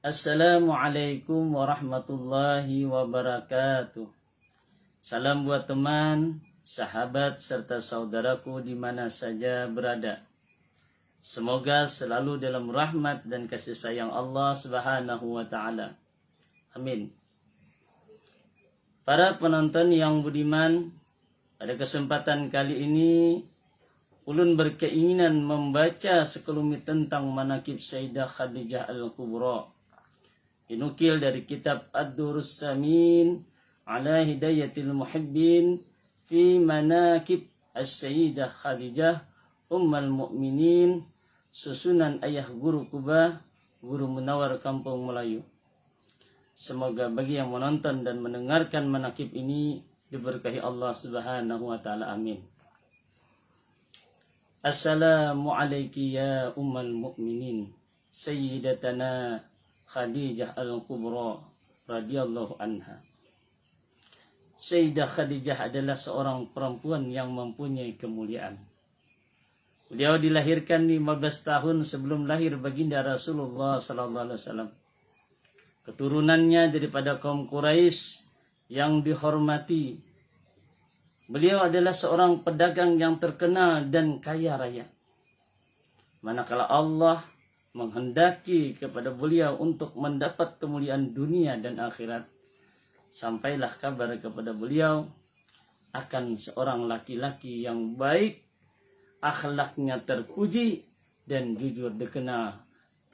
Assalamualaikum warahmatullahi wabarakatuh. Salam buat teman, sahabat, serta saudaraku di mana saja berada. Semoga selalu dalam rahmat dan kasih sayang Allah Subhanahu wa Ta'ala. Amin. Para penonton yang budiman, pada kesempatan kali ini ulun berkeinginan membaca sekelumit tentang manaqib Sayyidah Khadijah Al-Kubra. Dinukil dari kitab Ad-Durrus Samin ala Hidayatil Muhibbin fi Manaqib As-Sayyidah Khadijah Ummul Mukminin, susunan ayah guru Kubah, guru Munawar Kampung Melayu. Semoga bagi yang menonton dan mendengarkan manaqib ini diberkahi Allah Subhanahu wa Ta'ala. Amin. Assalamualaikum ya Ummul Mukminin Sayyidatana Khadijah Al-Kubra radhiyallahu anha. Sayyidah Khadijah adalah seorang perempuan yang mempunyai kemuliaan. Beliau dilahirkan 15 tahun sebelum lahir baginda Rasulullah sallallahu alaihi wasallam. Keturunannya daripada kaum Quraisy yang dihormati. Beliau adalah seorang pedagang yang terkenal dan kaya raya. Manakala Allah menghendaki kepada beliau untuk mendapat kemuliaan dunia dan akhirat, sampailah kabar kepada beliau akan seorang laki-laki yang baik, akhlaknya terpuji dan jujur dikenal,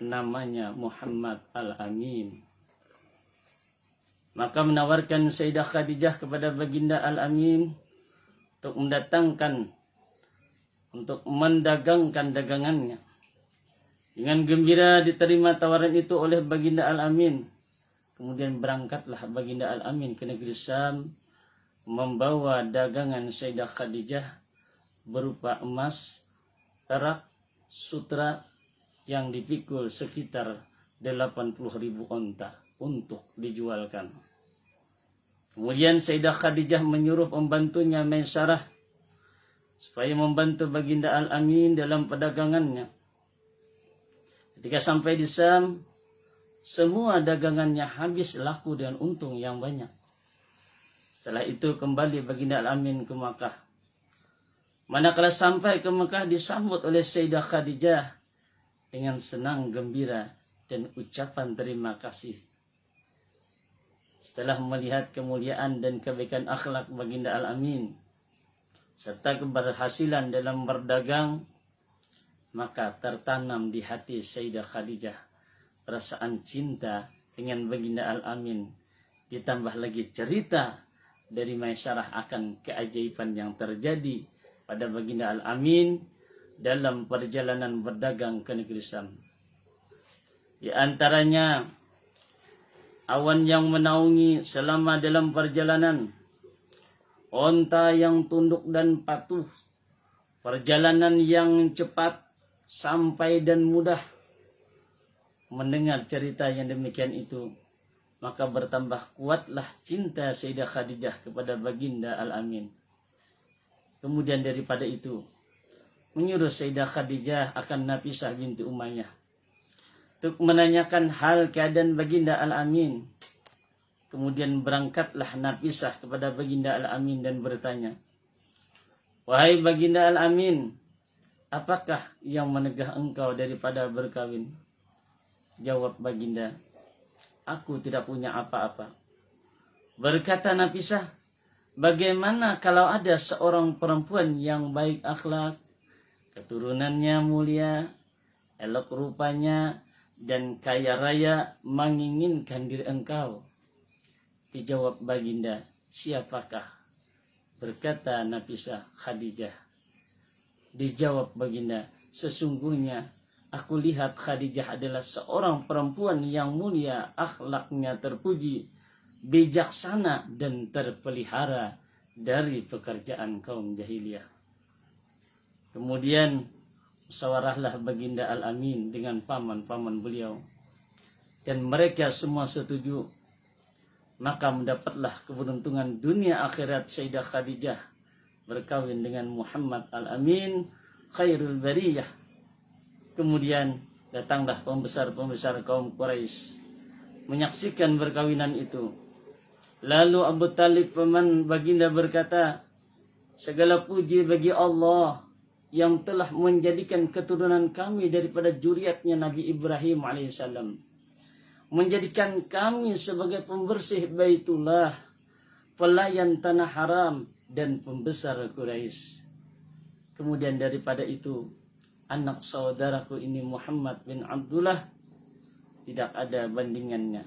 namanya Muhammad Al-Amin. Maka menawarkan Sayyidah Khadijah kepada baginda Al-Amin untuk mendagangkan dagangannya. Dengan gembira diterima tawaran itu oleh baginda Al-Amin. Kemudian berangkatlah baginda Al-Amin ke negeri Syam, membawa dagangan Sayyidah Khadijah berupa emas, perak, sutra yang dipikul sekitar 80.000 onta untuk dijualkan. Kemudian Sayyidah Khadijah menyuruh pembantunya Maisarah supaya membantu baginda Al-Amin dalam perdagangannya. Ketika sampai di Syam, semua dagangannya habis laku dengan untung yang banyak. Setelah itu kembali baginda Al-Amin ke Makkah. Manakala sampai ke Makkah disambut oleh Sayyidah Khadijah dengan senang gembira dan ucapan terima kasih. Setelah melihat kemuliaan dan kebaikan akhlak baginda Al-Amin serta keberhasilan dalam berdagang, maka tertanam di hati Sayyidah Khadijah perasaan cinta dengan baginda Al-Amin. Ditambah lagi cerita dari Maisarah akan keajaiban yang terjadi pada baginda Al-Amin dalam perjalanan berdagang ke negeri Syam. Di antaranya awan yang menaungi selama dalam perjalanan, onta yang tunduk dan patuh, perjalanan yang cepat sampai dan mudah. Mendengar cerita yang demikian itu, maka bertambah kuatlah cinta Sayyidah Khadijah kepada baginda Al-Amin. Kemudian daripada itu, menyuruh Sayyidah Khadijah akan Nafisah binti Umayyah untuk menanyakan hal keadaan baginda Al-Amin. Kemudian berangkatlah Nafisah kepada baginda Al-Amin dan bertanya, "Wahai baginda Al-Amin, apakah yang menegah engkau daripada berkawin?" Jawab baginda, "Aku tidak punya apa-apa." Berkata Nafisah, "Bagaimana kalau ada seorang perempuan yang baik akhlak, keturunannya mulia, elok rupanya, dan kaya raya menginginkan diri engkau?" Dijawab baginda, "Siapakah?" Berkata Nafisah, "Khadijah." Dijawab baginda, "Sesungguhnya aku lihat Khadijah adalah seorang perempuan yang mulia, akhlaknya terpuji, bijaksana dan terpelihara dari pekerjaan kaum jahiliyah." Kemudian musyawarahlah baginda Al-Amin dengan paman-paman beliau, dan mereka semua setuju. Maka mendapatlah keberuntungan dunia akhirat Sayyidah Khadijah berkawin dengan Muhammad Al-Amin khairul bariyah. Kemudian datanglah pembesar-pembesar kaum Quraisy menyaksikan perkawinan itu. Lalu Abu Talib paman baginda berkata, segala puji bagi Allah yang telah menjadikan keturunan kami daripada zuriatnya Nabi Ibrahim alaihissalam, menjadikan kami sebagai pembersih Baitullah, pelayan tanah haram, dan pembesar Quraisy. Kemudian daripada itu, anak saudaraku ini Muhammad bin Abdullah tidak ada bandingannya.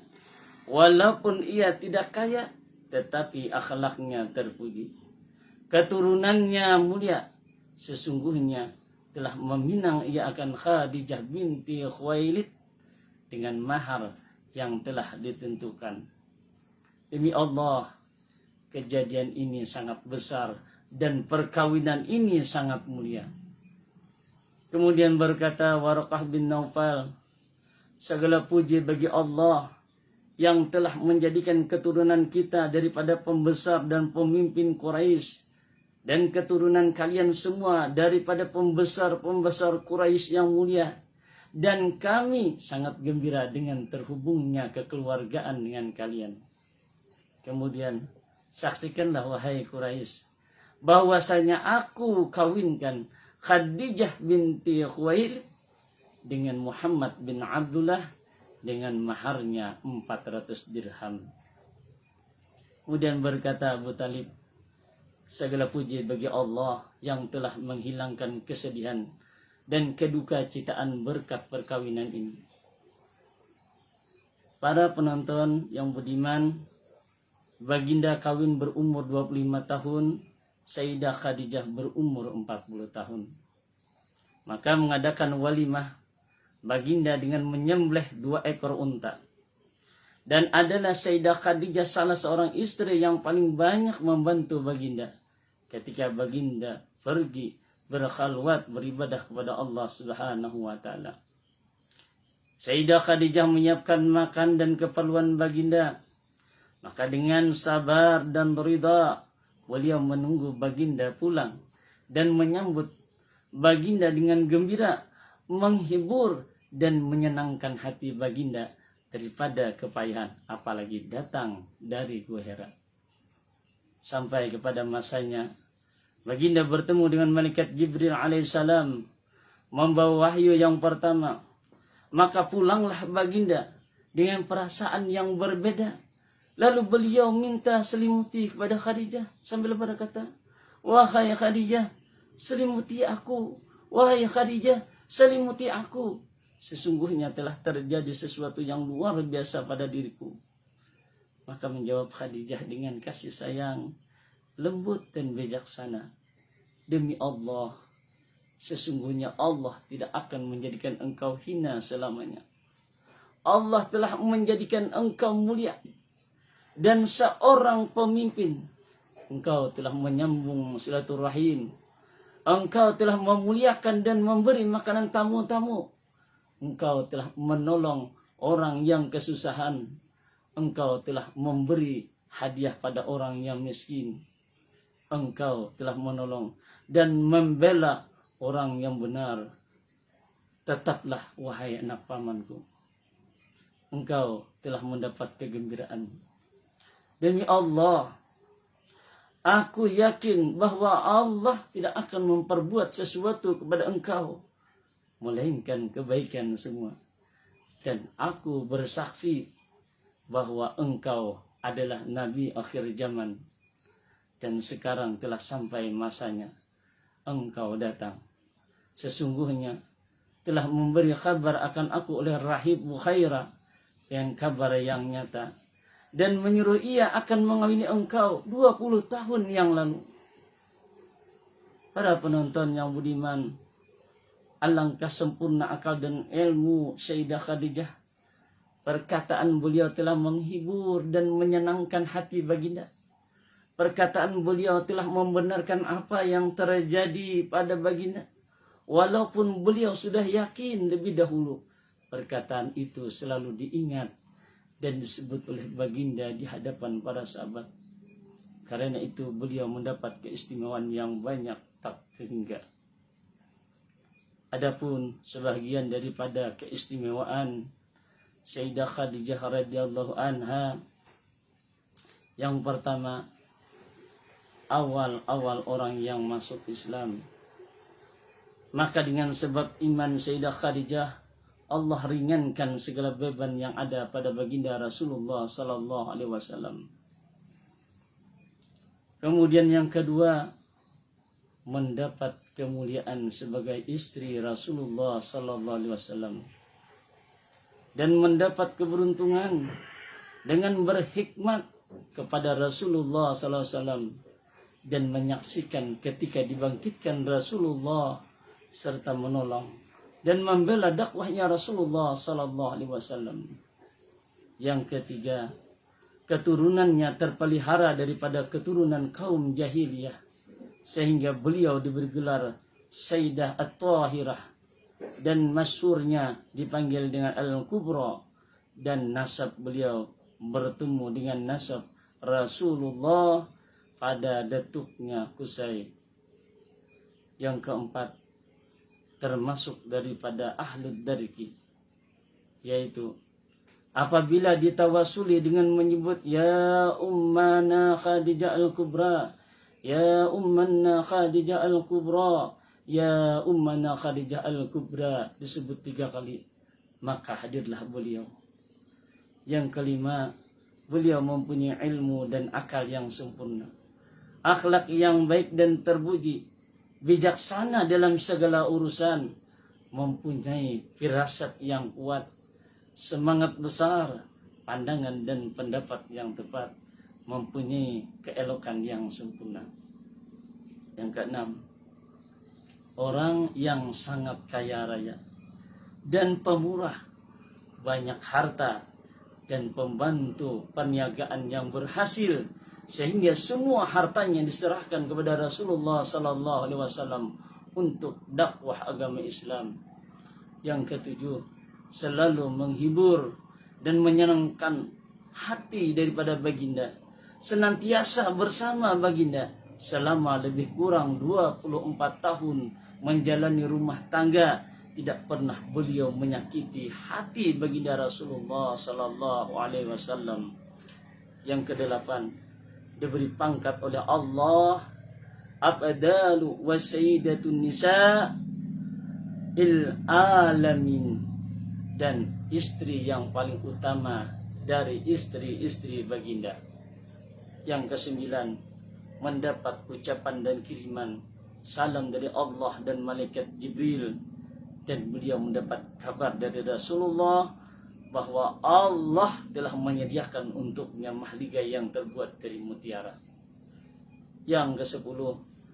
Walaupun ia tidak kaya, tetapi akhlaknya terpuji. Keturunannya mulia. Sesungguhnya telah meminang ia akan Khadijah binti Khuwailid dengan mahar yang telah ditentukan. Demi Allah, kejadian ini sangat besar dan perkawinan ini sangat mulia. Kemudian berkata Waraqah bin Naufal, segala puji bagi Allah yang telah menjadikan keturunan kita daripada pembesar dan pemimpin Quraisy, dan keturunan kalian semua daripada pembesar-pembesar Quraisy yang mulia. Dan kami sangat gembira dengan terhubungnya kekeluargaan dengan kalian. Kemudian, saksikanlah wahai Quraisy, bahwasanya aku kawinkan Khadijah binti Khuwailid dengan Muhammad bin Abdullah dengan maharnya 400 dirham. Kemudian berkata Abu Talib, segala puji bagi Allah yang telah menghilangkan kesedihan dan keduka citaan berkat perkawinan ini. Para penonton yang budiman, baginda kawin berumur 25 tahun, Sayyidah Khadijah berumur 40 tahun. Maka mengadakan walimah baginda dengan menyembelih 2 ekor unta. Dan adalah Sayyidah Khadijah salah seorang istri yang paling banyak membantu baginda ketika baginda pergi berkhalwat beribadah kepada Allah Subhanahu wa taala. Sayyidah Khadijah menyiapkan makan dan keperluan baginda. Maka dengan sabar dan ridha, beliau menunggu baginda pulang dan menyambut baginda dengan gembira, menghibur dan menyenangkan hati baginda daripada kepayahan, apalagi datang dari Gua Hira. Sampai kepada masanya, baginda bertemu dengan malaikat Jibril alaihissalam, membawa wahyu yang pertama. Maka pulanglah baginda dengan perasaan yang berbeda. Lalu beliau minta selimuti kepada Khadijah sambil berkata, wahai Khadijah, selimuti aku. Wahai Khadijah, selimuti aku. Sesungguhnya telah terjadi sesuatu yang luar biasa pada diriku. Maka menjawab Khadijah dengan kasih sayang, lembut dan bijaksana, demi Allah, sesungguhnya Allah tidak akan menjadikan engkau hina selamanya. Allah telah menjadikan engkau mulia dan seorang pemimpin. Engkau telah menyambung silaturahim. Engkau telah memuliakan dan memberi makanan tamu-tamu. Engkau telah menolong orang yang kesusahan. Engkau telah memberi hadiah pada orang yang miskin. Engkau telah menolong dan membela orang yang benar. Tetaplah wahai anak pamanku, engkau telah mendapat kegembiraan. Demi Allah, aku yakin bahwa Allah tidak akan memperbuat sesuatu kepada engkau, melainkan kebaikan semua. Dan aku bersaksi bahwa engkau adalah Nabi akhir zaman. Dan sekarang telah sampai masanya engkau datang. Sesungguhnya telah memberi kabar akan aku oleh Rahib Bukhaira, yang kabar yang nyata, dan menyuruh ia akan mengawini engkau 20 tahun yang lalu. Para penonton yang budiman, alangkah sempurna akal dan ilmu Sayyidah Khadijah. Perkataan beliau telah menghibur dan menyenangkan hati baginda. Perkataan beliau telah membenarkan apa yang terjadi pada baginda. Walaupun beliau sudah yakin lebih dahulu, perkataan itu selalu diingat dan disebut oleh baginda di hadapan para sahabat. Karena itu beliau mendapat keistimewaan yang banyak tak terhingga. Adapun sebagian daripada keistimewaan Sayyidah Khadijah radhiyallahu anha. Yang pertama, awal-awal orang yang masuk Islam. Maka dengan sebab iman Sayyidah Khadijah, Allah ringankan segala beban yang ada pada baginda Rasulullah sallallahu alaihi wasallam. Kemudian yang kedua, mendapat kemuliaan sebagai istri Rasulullah sallallahu alaihi wasallam dan mendapat keberuntungan dengan berkhidmat kepada Rasulullah sallallahu alaihi wasallam dan menyaksikan ketika dibangkitkan Rasulullah serta menolong dan membela dakwahnya Rasulullah sallallahu alaihi wasallam. Yang ketiga, keturunannya terpelihara daripada keturunan kaum jahiliyah sehingga beliau diberi gelar Sayyidah At-Tahirah dan masyhurnya dipanggil dengan Al-Kubra, dan nasab beliau bertemu dengan nasab Rasulullah pada datuknya Qusay. Yang keempat, termasuk daripada Ahlud Dariki, yaitu apabila ditawasuli dengan menyebut ya ummana Khadijah Al-Kubra, ya ummana Khadijah Al-Kubra, ya ummana Khadijah Al-Kubra, disebut 3 kali, maka hadirlah beliau. Yang kelima, beliau mempunyai ilmu dan akal yang sempurna, akhlak yang baik dan terpuji, bijaksana dalam segala urusan, mempunyai firasat yang kuat, semangat besar, pandangan dan pendapat yang tepat, mempunyai keelokan yang sempurna. Yang keenam, orang yang sangat kaya raya dan pemurah, banyak harta dan pembantu perniagaan yang berhasil, sehingga semua hartanya diserahkan kepada Rasulullah sallallahu alaihi wasallam untuk dakwah agama Islam. Yang ketujuh, selalu menghibur dan menyenangkan hati daripada baginda, senantiasa bersama baginda selama lebih kurang 24 tahun menjalani rumah tangga, tidak pernah beliau menyakiti hati baginda Rasulullah sallallahu alaihi wasallam. Yang kedelapan, diberi pangkat oleh Allah abdalu wa sayyidatun nisa il alamin, dan istri yang paling utama dari istri-istri baginda. Yang kesembilan, mendapat ucapan dan kiriman salam dari Allah dan malaikat Jibril, dan beliau mendapat kabar dari Rasulullah bahwa Allah telah menyediakan untuknya mahligai yang terbuat dari mutiara. Yang ke-10,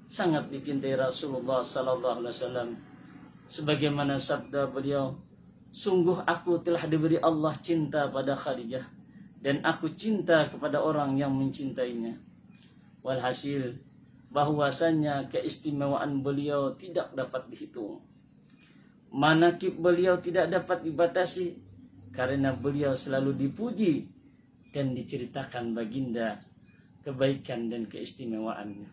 sangat dicintai Rasulullah sallallahu alaihi wasallam, sebagaimana sabda beliau, sungguh aku telah diberi Allah cinta pada Khadijah, dan aku cinta kepada orang yang mencintainya. Walhasil, bahwasannya keistimewaan beliau tidak dapat dihitung, manakib beliau tidak dapat dibatasi, karena beliau selalu dipuji dan diceritakan baginda kebaikan dan keistimewaannya.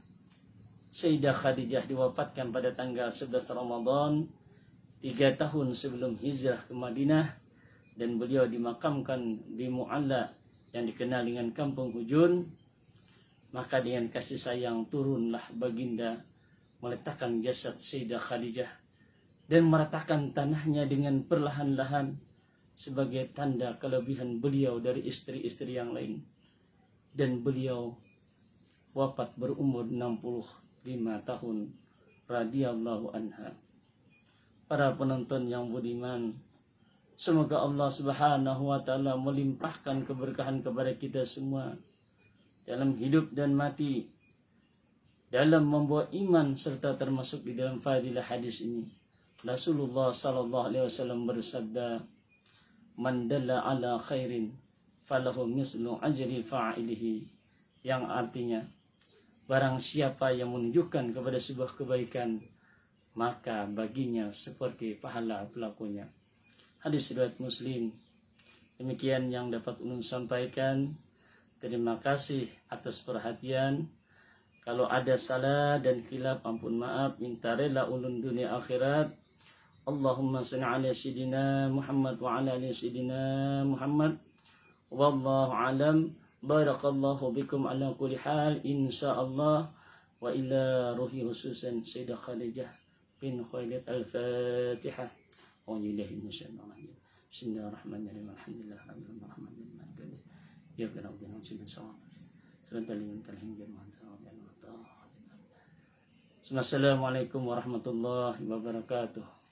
Sayyidah Khadijah diwafatkan pada tanggal 11 Ramadan 3 tahun sebelum hijrah ke Madinah, dan beliau dimakamkan di Mu'alla yang dikenal dengan Kampung Hujun. Maka dengan kasih sayang turunlah baginda meletakkan jasad Sayyidah Khadijah dan meratakan tanahnya dengan perlahan-lahan sebagai tanda kelebihan beliau dari istri-istri yang lain. Dan beliau wafat berumur 65 tahun radhiyallahu anha. Para penonton yang budiman, semoga Allah Subhanahu wa taala melimpahkan keberkahan kepada kita semua dalam hidup dan mati, dalam membawa iman, serta termasuk di dalam fadilah hadis ini. Rasulullah sallallahu alaihi wasallam bersabda, "Man dalla ala khairin falahu mislu ajri fa'ilihi," yang artinya, barang siapa yang menunjukkan kepada sebuah kebaikan, maka baginya seperti pahala pelakunya. Hadis riwayat Muslim. Demikian yang dapat ulun sampaikan. Terima kasih atas perhatian. Kalau ada salah dan khilaf, ampun maaf, minta rela ulun dunia akhirat. Allahumma salli ala sayyidina Muhammad wa ala ali sayyidina Muhammad. Wallahu alam. Barakallahu bikum ala kulli hal insyaallah. Wa ila ruhi khususan Sayyidah Khadijah bin Khuwailid al-Fatihah. Auzubillahi minasyaitonir rajim. Bismillahirrahmanirrahim. Alhamdulillah rabbil alamin. Ya Rabbi, Assalamualaikum warahmatullahi wabarakatuh.